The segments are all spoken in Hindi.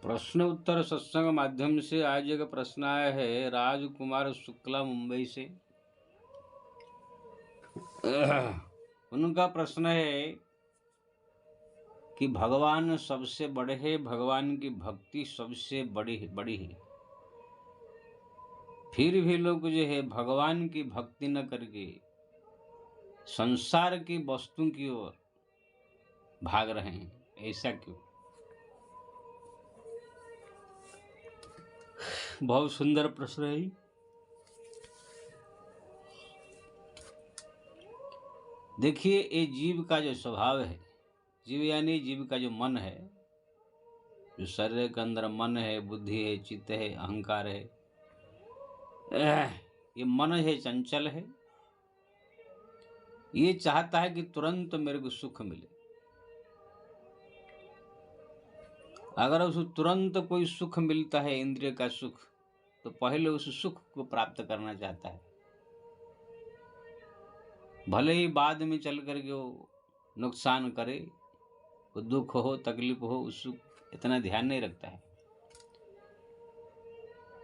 प्रश्न उत्तर सत्संग माध्यम से आज एक प्रश्न आया है राजकुमार शुक्ला मुंबई से। उनका प्रश्न है कि भगवान सबसे बड़े हैं, भगवान की भक्ति सबसे बड़ी है, फिर भी लोग जो है भगवान की भक्ति न करके संसार की वस्तु की ओर भाग रहे हैं, ऐसा क्यों? बहुत सुंदर प्रश्न है। देखिए, ये जीव का जो स्वभाव है, जीव यानी जीव का जो मन है, जो शरीर के अंदर मन है, बुद्धि है, चित्त है, अहंकार है, ये मन है, चंचल है। ये चाहता है कि तुरंत मेरे को सुख मिले। अगर उसे तुरंत कोई सुख मिलता है, इंद्रिय का सुख, तो पहले उस सुख को प्राप्त करना चाहता है। भले ही बाद में चल करके वो नुकसान करे, वो दुख हो, तकलीफ हो, उस सुख इतना ध्यान नहीं रखता है।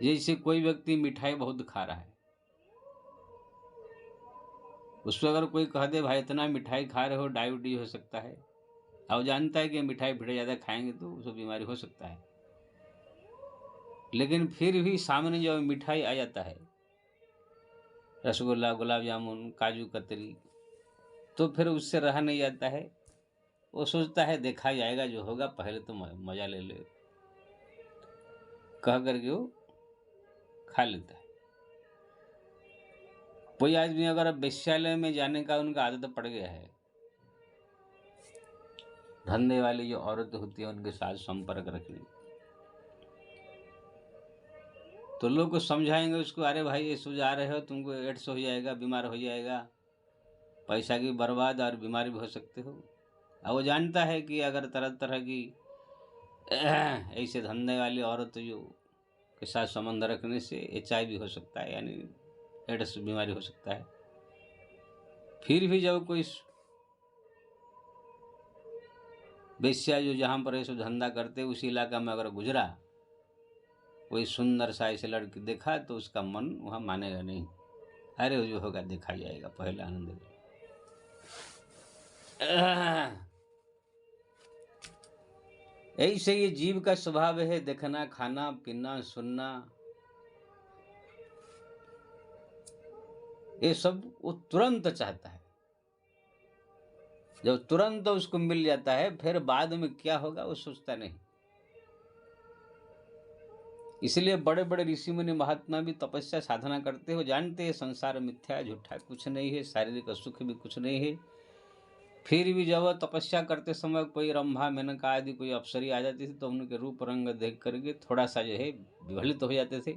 जैसे कोई व्यक्ति मिठाई बहुत खा रहा है, उसको अगर कोई कह दे भाई इतना मिठाई खा रहे हो, डायबिटीज हो सकता है, और जानता है कि मिठाई फिर ज़्यादा खाएंगे तो उसको बीमारी हो सकता है, लेकिन फिर भी सामने जब मिठाई आ जाता है, रसगुल्ला, गुलाब जामुन, काजू कतरी, तो फिर उससे रहा नहीं जाता है। वो सोचता है देखा जाएगा, जो होगा, पहले तो मज़ा ले ले, कह करके वो खा लेता है। कोई आदमी अगर वेश्यालय में जाने का उनका आदत पड़ गया है, धंधे वाली जो औरत होती है उनके साथ संपर्क रखने, तो लोग को समझाएंगे उसको, अरे भाई ये सो जा रहे हो, तुमको एड्स हो जाएगा, बीमार हो जाएगा, पैसा की बर्बाद और बीमारी भी हो सकते हो। और वो जानता है कि अगर तरह तरह की ऐसे धंधे वाली औरत जो के साथ संबंध रखने से HIV हो सकता है, यानी एड्स बीमारी हो सकता है। फिर भी जब कोई वेश्या जो जहाँ पर ऐसे धंधा करते उसी इलाका में अगर गुजरा, कोई सुंदर सा ऐसे लड़की देखा, तो उसका मन वहाँ मानेगा नहीं, अरे जो होगा देखा जाएगा, पहले आनंद ले। ऐसे ये जीव का स्वभाव है, देखना, खाना, पीना, सुनना, ये सब वो तुरंत चाहता है। जब तुरंत उसको मिल जाता है, फिर बाद में क्या होगा वो सोचता नहीं। इसलिए बड़े बड़े ऋषि मुनि महात्मा भी तपस्या साधना करते हो, जानते हैं संसार मिथ्या, झूठा कुछ नहीं है, शारीरिक सुख भी कुछ नहीं है। फिर भी जब तपस्या करते समय कोई रंभा, मेनका आदि कोई अप्सरी आ जाती थी, तो उनके रूप रंग देख करके थोड़ा सा जो है विचलित हो जाते थे।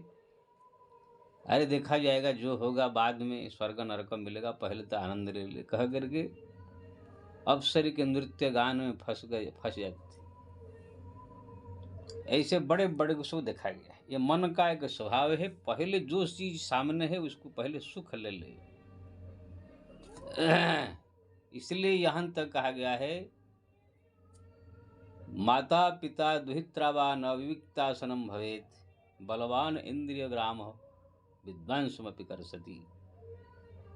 अरे देखा जाएगा, जो होगा बाद में स्वर्ग नरक मिलेगा, पहले तो आनंद ले ले, कह करके अप्सरी के नृत्य गान में फंस जाते थे। ऐसे बड़े बड़े को देखा गया है। ये मन का एक स्वभाव है, पहले जो चीज सामने है उसको पहले सुख ले ले। इसलिए यहाँ तक कहा गया है, माता पिता दुहित्रा न विविक्तासनम भवेत, बलवान इंद्रिय ग्राम विद्वांसमपि करसति।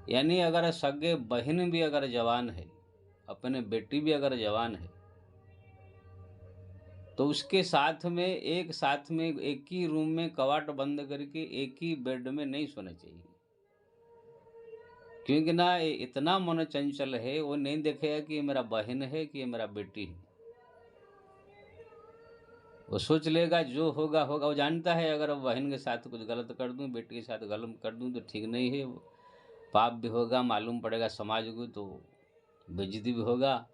यानी अगर सगे बहन भी अगर जवान है, अपने बेटी भी अगर जवान है, तो उसके साथ में एक ही रूम में कवाट बंद करके एक ही बेड में नहीं सोना चाहिए। क्योंकि ना इतना मन चंचल है, वो नहीं देखेगा कि ये मेरा बहन है कि ये मेरा बेटी है। वो सोच लेगा जो होगा होगा। वो जानता है अगर बहन के साथ कुछ गलत कर दूं, बेटी के साथ गलत कर दूं तो ठीक नहीं है, पाप भी होगा, मालूम पड़ेगा समाज को, तो बेइज्जती भी होगा।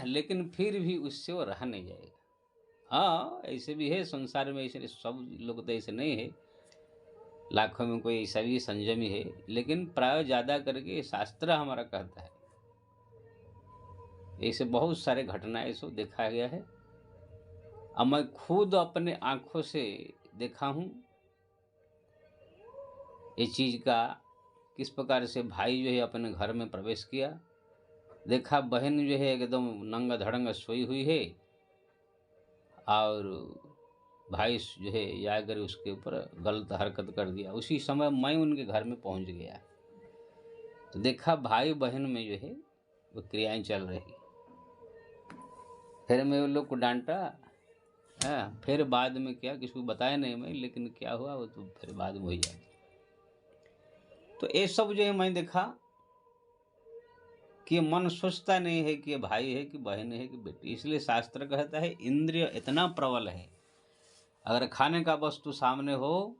लेकिन फिर भी उससे वो रहा नहीं जाएगा। हाँ, ऐसे भी है संसार में, ऐसे सब लोग तो ऐसे नहीं है, लाखों में कोई ऐसा भी संयमी है, लेकिन प्राय ज़्यादा करके शास्त्र हमारा कहता है, ऐसे बहुत सारे घटनाएं सो देखा गया है। अब मैं खुद अपने आंखों से देखा हूँ ये चीज़ का, किस प्रकार से भाई जो है अपने घर में प्रवेश किया, देखा बहन जो है एकदम नंगा धड़ंगा सोई हुई है और भाई जो है जाकर उसके ऊपर गलत हरकत कर दिया। उसी समय मैं उनके घर में पहुंच गया तो देखा भाई बहन में जो है वो क्रियाएं चल रही। फिर मैं उन लोग को डांटा। हाँ, फिर बाद में क्या किसी को बताया नहीं मैं, लेकिन क्या हुआ वो तो फिर बाद में हो जाए। तो ये सब जो है मैं देखा कि मन सोचता नहीं है कि ये भाई है कि बहन है कि बेटी। इसलिए शास्त्र कहता है इंद्रिय इतना प्रबल है, अगर खाने का वस्तु सामने हो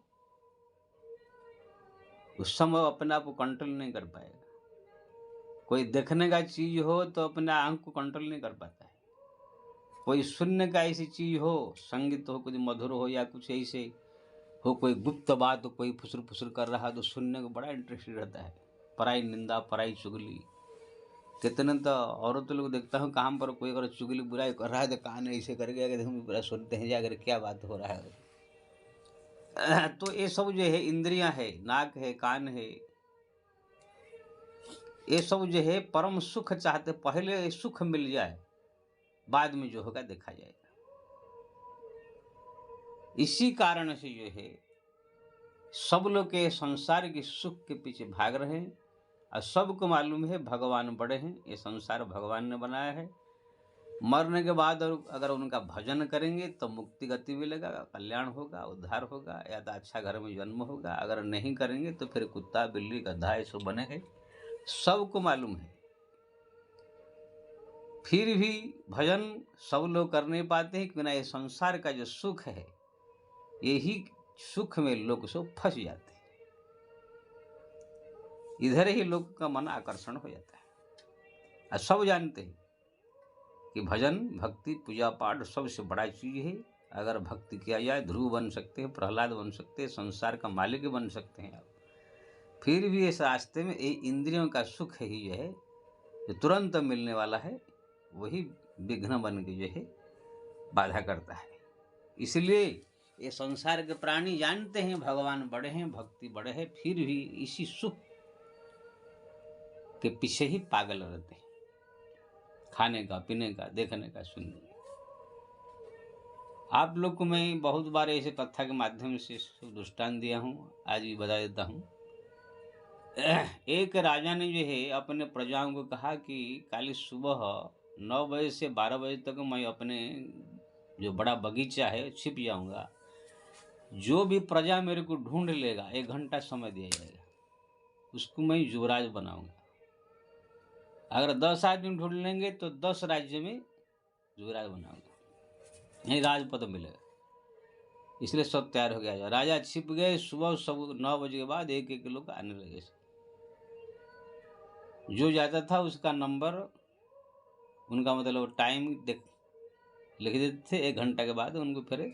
उस समय अपने आप को कंट्रोल नहीं कर पाएगा। कोई देखने का चीज हो तो अपने आंख को कंट्रोल नहीं कर पाता है। कोई सुनने का ऐसी चीज हो, संगीत हो, कुछ मधुर हो या कुछ ऐसे हो, कोई गुप्त बात हो, कोई फुसर फुसर कर रहा तो सुनने को बड़ा इंटरेस्टेड रहता है। पराई निंदा पराई चुगली, कितने तो औरतों लोग देखता हूँ काम पर कोई अगर चुगली बुराई कर रहा है तो कान ऐसे करके अगर हम पूरा सुनते हैं जाकर क्या बात हो रहा है। तो ये सब जो है इंद्रियां है, नाक है, कान है, ये सब जो है परम सुख चाहते, पहले सुख मिल जाए बाद में जो होगा देखा जाएगा। इसी कारण से जो है सब लोग के संसार के सुख के पीछे भाग रहे हैं और सबको मालूम है भगवान बड़े हैं, ये संसार भगवान ने बनाया है। मरने के बाद अगर उनका भजन करेंगे तो मुक्ति गति मिलेगा, कल्याण होगा, उद्धार होगा, या तो अच्छा घर में जन्म होगा। अगर नहीं करेंगे तो फिर कुत्ता बिल्ली गधा ये सब बनेंगे, सबको मालूम है। फिर भी भजन सब लोग कर नहीं पाते हैं क्योंकि ये संसार का जो सुख है यही सुख में लोग सब फंस जाते हैं। इधर ही लोग का मन आकर्षण हो जाता है। और सब जानते हैं कि भजन भक्ति पूजा पाठ सबसे बड़ा चीज है। अगर भक्ति किया जाए ध्रुव बन सकते हैं, प्रहलाद बन सकते हैं, संसार का मालिक बन सकते हैं आप। फिर भी इस रास्ते में ये इंद्रियों का सुख ही जो है जो तुरंत मिलने वाला है वही विघ्न बन के जो है बाधा करता है। इसलिए ये संसार के प्राणी जानते हैं भगवान बड़े हैं, भक्ति बड़े है, फिर भी इसी सुख के पीछे ही पागल रहते हैं, खाने का, पीने का, देखने का, सुनने का। आप लोग को मैं बहुत बार ऐसे कथा के माध्यम से दृष्टांत दिया हूँ, आज भी बता देता हूँ। एक राजा ने जो है अपने प्रजाओं को कहा कि कल सुबह 9 बजे से 12 बजे तक मैं अपने जो बड़ा बगीचा है छिप जाऊंगा। जो भी प्रजा मेरे को ढूंढ लेगा 1 घंटा समय दिया जाएगा, उसको मैं युवराज बनाऊंगा। अगर 10 आदमी ढूंढ लेंगे तो 10 राज्य में युवराज बनाऊंगा, यही राजपद मिलेगा। इसलिए सब तैयार हो गया। राजा छिप गए। सुबह सब 9 बजे के बाद एक एक लोग आने लगे। जो जाता था उसका नंबर, उनका मतलब टाइम लिख देते थे। 1 घंटा के बाद उनको फिर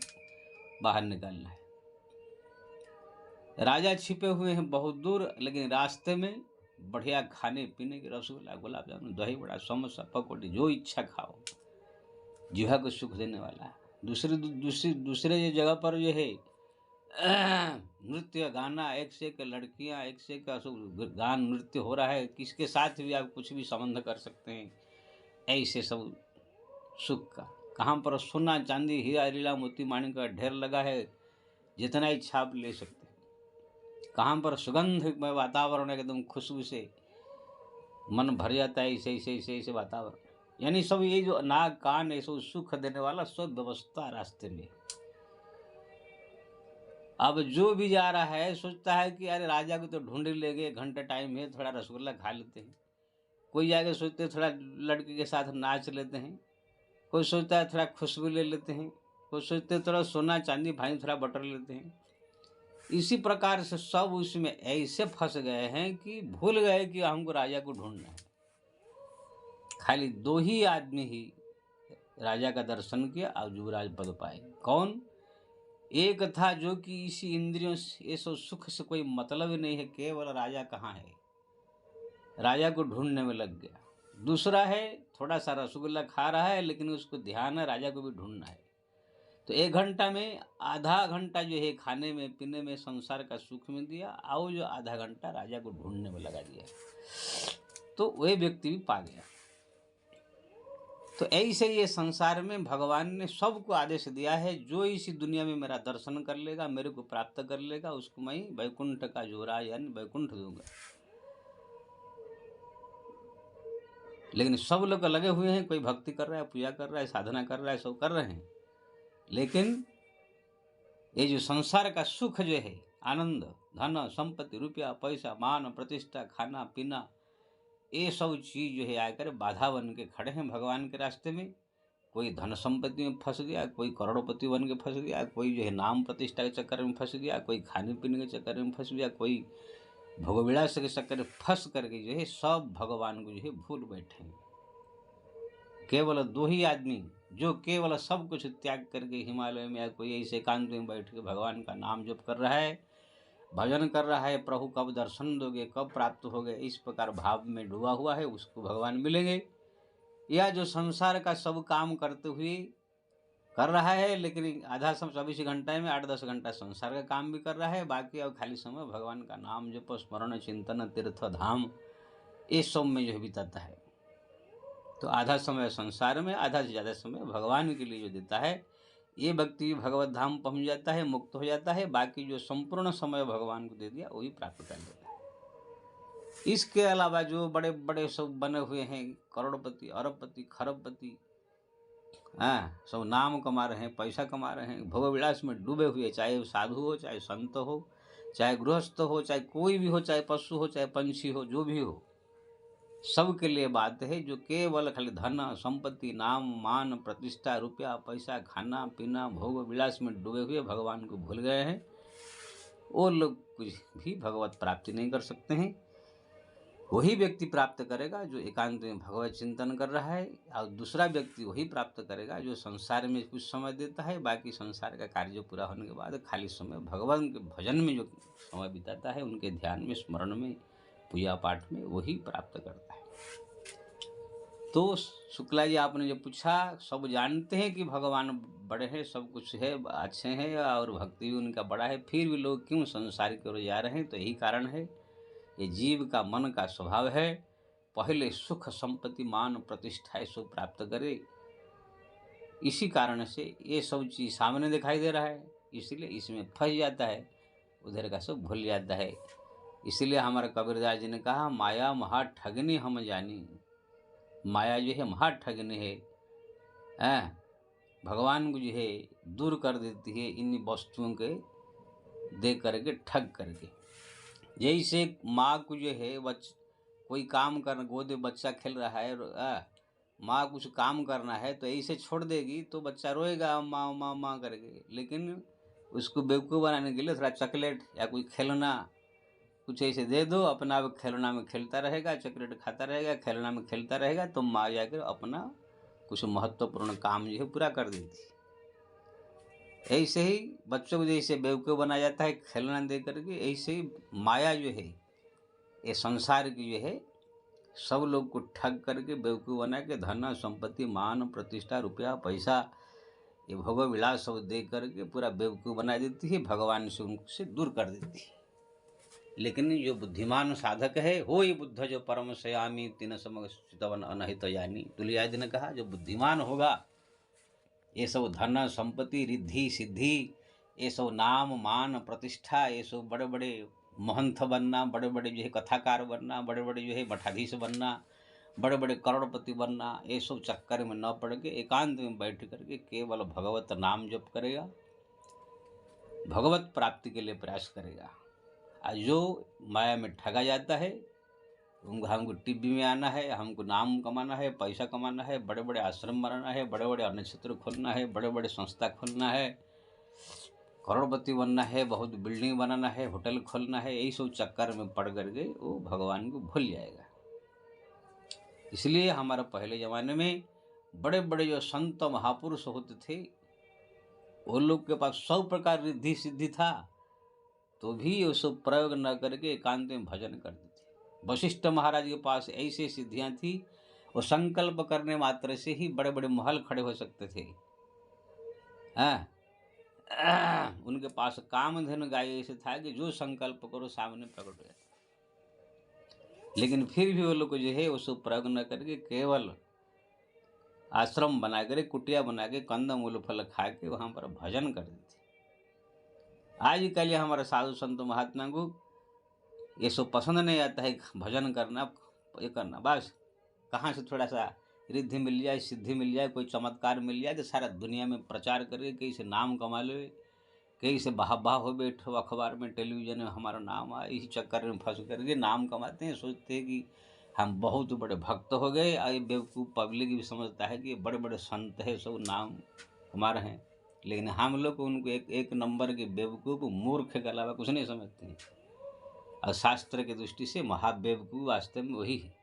बाहर निकालना है। राजा छिपे हुए हैं बहुत दूर, लेकिन रास्ते में बढ़िया खाने पीने के, रसगुल्ला, गुलाब जामुन, दही बड़ा, समोसा, पकौड़ी, जो इच्छा खाओ, जीवा को सुख देने वाला है। दूसरे जगह पर जो है नृत्य गाना, एक से एक लड़कियां, एक से एक गान नृत्य हो रहा है, किसके साथ भी आप कुछ भी संबंध कर सकते हैं। ऐसे सब सुख का कहाँ पर सोना चांदी हीरा लीला मोती माणिक का ढेर लगा है, जितना इच्छा आप ले सकते हैं। कहाँ पर सुगंध में वातावरण एकदम खुशबू से मन भर जाता है, ऐसे वातावरण। यानी सब ये जो नाक कान ऐसा सुख देने वाला सब व्यवस्था रास्ते में। अब जो भी जा रहा है सोचता है कि अरे राजा को तो ढूंढ लेंगे, 1 घंटा टाइम है, थोड़ा रसगुल्ला खा लेते हैं। कोई जाके सोचते हैं थोड़ा लड़की के साथ नाच लेते हैं, कोई सोचता है थोड़ा खुशबू ले लेते हैं, कोई सोचते हैं थोड़ा सोना चांदी भाई थोड़ा बटर लेते हैं। इसी प्रकार से सब उसमें ऐसे फंस गए हैं कि भूल गए कि हमको राजा को ढूंढना है। खाली 2 ही आदमी ही राजा का दर्शन किया और युवराज पद पाए। कौन? एक था जो कि इसी इंद्रियों से, ये सब सुख से कोई मतलब ही नहीं है, केवल राजा कहाँ है, राजा को ढूंढने में लग गया। दूसरा है थोड़ा सा रसगुल्ला खा रहा है लेकिन उसको ध्यान है राजा को भी ढूंढना है। तो 1 घंटा में आधा घंटा जो है खाने में पीने में संसार का सुख में दिया, और जो आधा घंटा राजा को ढूंढने में लगा दिया, तो वह व्यक्ति भी पा गया। तो ऐसे ये संसार में भगवान ने सबको आदेश दिया है, जो इसी दुनिया में मेरा दर्शन कर लेगा, मेरे को प्राप्त कर लेगा, उसको मैं वैकुंठ का जोरा यानी वैकुंठ दूंगा। लेकिन सब लोग लगे हुए हैं, कोई भक्ति कर रहा है, पूजा कर रहा है, साधना कर रहा है, सब कर रहे हैं, लेकिन ये जो संसार का सुख जो है, आनंद, धन, संपत्ति, रुपया, पैसा, मान, प्रतिष्ठा, खाना पीना, ये सब चीज जो है आकर बाधा बन के खड़े हैं भगवान के रास्ते में। कोई धन संपत्ति में फंस गया, कोई करोड़पति बन के फंस गया, कोई जो है नाम प्रतिष्ठा के चक्कर में फंस गया, कोई खाने पीने के चक्कर में फंस गया, कोई भोगविलास के चक्कर में फंस करके जो है सब भगवान को जो है भूल बैठे हैं। केवल 2 ही आदमी जो केवल सब कुछ त्याग करके हिमालय में या कोई ऐसे एकांत में बैठ के भगवान का नाम जप कर रहा है, भजन कर रहा है, प्रभु कब दर्शन दोगे, कब प्राप्त होगे, इस प्रकार भाव में डूबा हुआ है, उसको भगवान मिलेंगे। या जो संसार का सब काम करते हुए कर रहा है, लेकिन आधा समय 24 घंटे में 8-10 घंटा संसार का काम भी कर रहा है, बाकी अब खाली समय भगवान का नाम जप, स्मरण, चिंतन, तीर्थ धाम, इस सब में जो बिताता है। तो आधा समय संसार में, आधा से ज़्यादा समय भगवान के लिए जो देता है, ये व्यक्ति भगवत धाम पहुँच जाता है, मुक्त हो जाता है। बाकी जो संपूर्ण समय भगवान को दे दिया वही प्राप्त कर लेता है। इसके अलावा जो बड़े बड़े सब बने हुए हैं, करोड़पति, अरबपति, खरबपति, हाँ, सब नाम कमा रहे हैं, पैसा कमा रहे हैं, भोग विलास में डूबे हुए, चाहे साधु हो, चाहे संत हो, चाहे गृहस्थ हो, चाहे कोई भी हो, चाहे पशु हो, चाहे पंछी हो, जो भी हो, सबके लिए बात है। जो केवल खाली धन, संपत्ति, नाम, मान, प्रतिष्ठा, रुपया, पैसा, खाना पीना, भोग विलास में डूबे हुए भगवान को भूल गए हैं, वो लोग कुछ भी भगवत प्राप्ति नहीं कर सकते हैं। वही व्यक्ति प्राप्त करेगा जो एकांत में भगवत चिंतन कर रहा है, और दूसरा व्यक्ति वही प्राप्त करेगा जो संसार में कुछ समय देता है, बाकी संसार का कार्य पूरा होने के बाद खाली समय भगवान के भजन में जो समय बिताता है, उनके ध्यान में, स्मरण में, पूजा पाठ में, वही प्राप्त करता है। तो शुक्ला जी, आपने जो पूछा, सब जानते हैं कि भगवान बड़े हैं, सब कुछ है, अच्छे हैं, और भक्ति भी उनका बड़ा है, फिर भी लोग क्यों संसार की ओर जा रहे हैं? तो यही कारण है, ये जीव का मन का स्वभाव है, पहले सुख, संपत्ति, मान, प्रतिष्ठा सब प्राप्त करे। इसी कारण से ये सब चीज सामने दिखाई दे रहा है, इसलिए इसमें फंस जाता है, उधर का सब भूल जाता है। इसलिए हमारे कबीरदास जी ने कहा, माया महा ठगनी हम जानी। माया जो है महा ठगनी है, भगवान को जो है दूर कर देती है इन वस्तुओं के दे करके, ठग करके। जैसे माँ को जो है कोई काम करना, गोद में बच्चा खेल रहा है, माँ कुछ काम करना है तो ऐसे छोड़ देगी तो बच्चा रोएगा माँ माँ माँ करके, लेकिन उसको बेवकूफ़ बनाने के लिए थोड़ा चॉकलेट या कोई खिलौना कुछ ऐसे दे दो, अपना खिलौना में खेलता रहेगा, चॉकलेट खाता रहेगा, खिलौना में खेलता रहेगा, तो माँ जाकर अपना कुछ महत्वपूर्ण काम जो है पूरा कर देती है। ऐसे ही बच्चों को जैसे बेवकूफ़ बनाया जाता है खिलौना दे करके, ऐसे ही माया जो है, ये संसार की जो है, सब लोग को ठग करके बेवकूफ़ बना के धन, संपत्ति, मान, प्रतिष्ठा, रुपया, पैसा, ये भोग विलास सब दे करके पूरा बेवकूफ़ बना देती है, भगवान से उनसे दूर कर देती है। लेकिन जो बुद्धिमान साधक है, हो ये बुद्ध जो परम सयामी तीन समवन अनहित यानी। तुलसीदास जी ने कहा, जो बुद्धिमान होगा, ये सब धन, संपत्ति, रिद्धि, सिद्धि, ये सब नाम, मान, प्रतिष्ठा, ये सब बड़े बड़े महंत बनना, बड़े बड़े जो है कथाकार बनना, बड़े बड़े जो है मठाधीश बनना, बड़े बड़े करोड़पति बनना, ये सब चक्कर में न पड़ के एकांत में बैठ करके केवल भगवत नाम जप करेगा, भगवत प्राप्ति के लिए प्रयास करेगा। और जो माया में ठगा जाता है, हमको टीवी में आना है, हमको नाम कमाना है, पैसा कमाना है, बड़े बड़े आश्रम बनाना है, बड़े बड़े अन्न क्षेत्र खोलना है, बड़े बड़े संस्था खोलना है, करोड़पति बनना है, बहुत बिल्डिंग बनाना है, होटल खोलना है, यही सब चक्कर में पड़ करके वो भगवान को भूल जाएगा। इसलिए हमारे पहले ज़माने में बड़े बड़े जो संत महापुरुष होते थे, वो लोग के पास 100 प्रकार रिद्धि सिद्धि था, तो भी वो सब प्रयोग न करके एकांत में भजन करते थे। वशिष्ठ महाराज के पास ऐसी सिद्धियां थी, वो संकल्प करने मात्र से ही बड़े बड़े महल खड़े हो सकते थे। उनके पास कामधेनु गाय ऐसे था कि जो संकल्प करो सामने प्रकट हो जाता। लेकिन फिर भी वो लोग जो है वो सब प्रयोग न करके केवल आश्रम बना कर, कुटिया बना के, कंद मूल फल खा के वहाँ पर भजन करते थे। आजकल हमारे साधु संत महात्मा को ये सब पसंद नहीं आता है, भजन करना, ये करना, बस कहाँ से थोड़ा सा रिद्धि मिल जाए, सिद्धि मिल जाए, कोई चमत्कार मिल जाए तो सारा दुनिया में प्रचार करके कहीं से नाम कमा लो, कहीं से बाह हो बैठो, अखबार में, टेलीविजन में हमारा नाम आए, इसी चक्कर में फंस करके नाम कमाते हैं, सोचते हैं कि हम बहुत बड़े भक्त हो गए। और ये बेवकूफ़ पब्लिक भी समझता है कि ये बड़े बड़े संत है, सब नाम कमा रहे हैं, लेकिन हम लोग उनको एक नंबर के बेवकूफ़, मूर्ख के अलावा कुछ नहीं समझते हैं। और शास्त्र की दृष्टि से महाबेवकूफ़ वास्तव में वही है।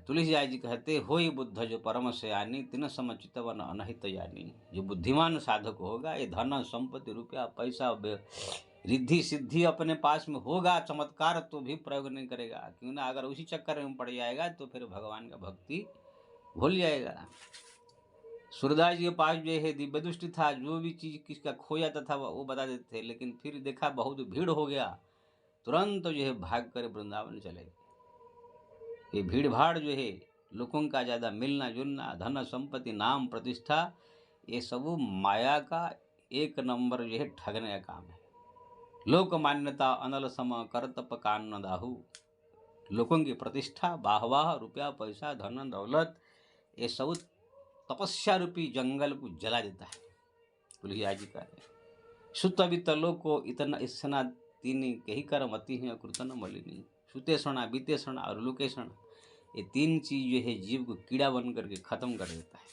तुलसीदास जी कहते, होई बुद्ध जो परम से आनी, तिन समचित वन अनहित जानी। जो बुद्धिमान साधक होगा, ये धन संपत्ति, रुपया पैसा, रिद्धि सिद्धि अपने पास में होगा, चमत्कार तो भी प्रयोग नहीं करेगा, क्यों ना, अगर उसी चक्कर में पड़ जाएगा तो फिर भगवान का भक्ति भूल जाएगा। सूरदास जी के पास जो है दिव्य दृष्टि था, जो भी चीज़ किसका खो जाता था वो बता देते थे, लेकिन फिर देखा बहुत भीड़ हो गया, तुरंत जो है भाग कर वृंदावन चले गए। ये भीड़ भाड़ जो है, लोगों का ज़्यादा मिलना जुलना, धन संपत्ति, नाम प्रतिष्ठा, ये सब माया का एक नंबर जो है ठगने का काम है। लोक मान्यता अनल सम कर तप कान दाहू। लोगों की प्रतिष्ठा, वाहवाह, रुपया पैसा, धन दौलत, ये सब तपस्या रूपी जंगल को जला देता है। तुलसीदास जी कहते हैं, सुतवित लोक को इतना इसना तीन कही कर मती है कृतन मलिनी। सुतेषणा, बीतेषणा और लुकेषण, ये तीन चीज जो है जीव को कीड़ा बन करके खत्म कर देता है।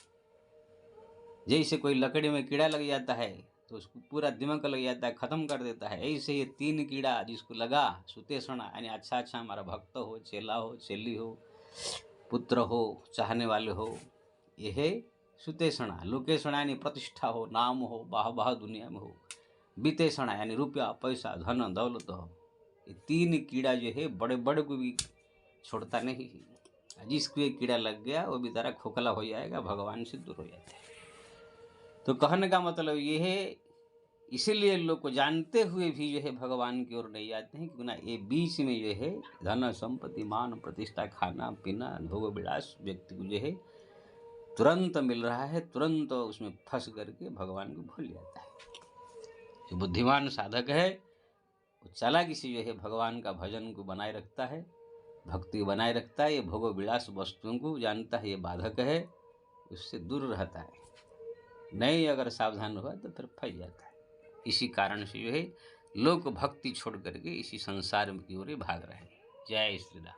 जैसे कोई लकड़ी में कीड़ा लग जाता है तो उसको पूरा दिमाग लग जाता है, खत्म कर देता है, ऐसे ये तीन कीड़ा जिसको लगा, सुतेषणा यानी अच्छा हमारा भक्त हो, चेला हो, चेली हो, पुत्र हो, चाहने वाले हो, ये है सुतेषणा। लुकेषणा यानी प्रतिष्ठा हो, नाम हो, बाह दुनिया में हो। बीतेषणा यानी रुपया पैसा, धन दौलत हो। ये तीन कीड़ा जो है बड़े बड़े को भी छोड़ता नहीं है। जिसको ये कीड़ा लग गया वो बेचारा खोखला हो जाएगा, भगवान से दूर हो जाता है। तो कहने का मतलब ये है, इसीलिए लोग को जानते हुए भी जो है भगवान की ओर नहीं जाते हैं, क्योंकि ना ये बीच में जो है धन संपत्ति, मान प्रतिष्ठा, खाना पीना, भोग विलास व्यक्ति को जो है तुरंत मिल रहा है, तुरंत उसमें फंस करके भगवान को भूल जाता है। जो बुद्धिमान साधक है वो चालाकी से जो है भगवान का भजन को बनाए रखता है, भक्ति बनाए रखता है। ये भोग विलास वस्तुओं को जानता है ये बाधक है, उससे दूर रहता है। नहीं अगर सावधान हुआ तो फिर फंस जाता है। इसी कारण से जो है लोग भक्ति छोड़ करके इसी संसार की ओर भाग रहे हैं। जय श्री राम।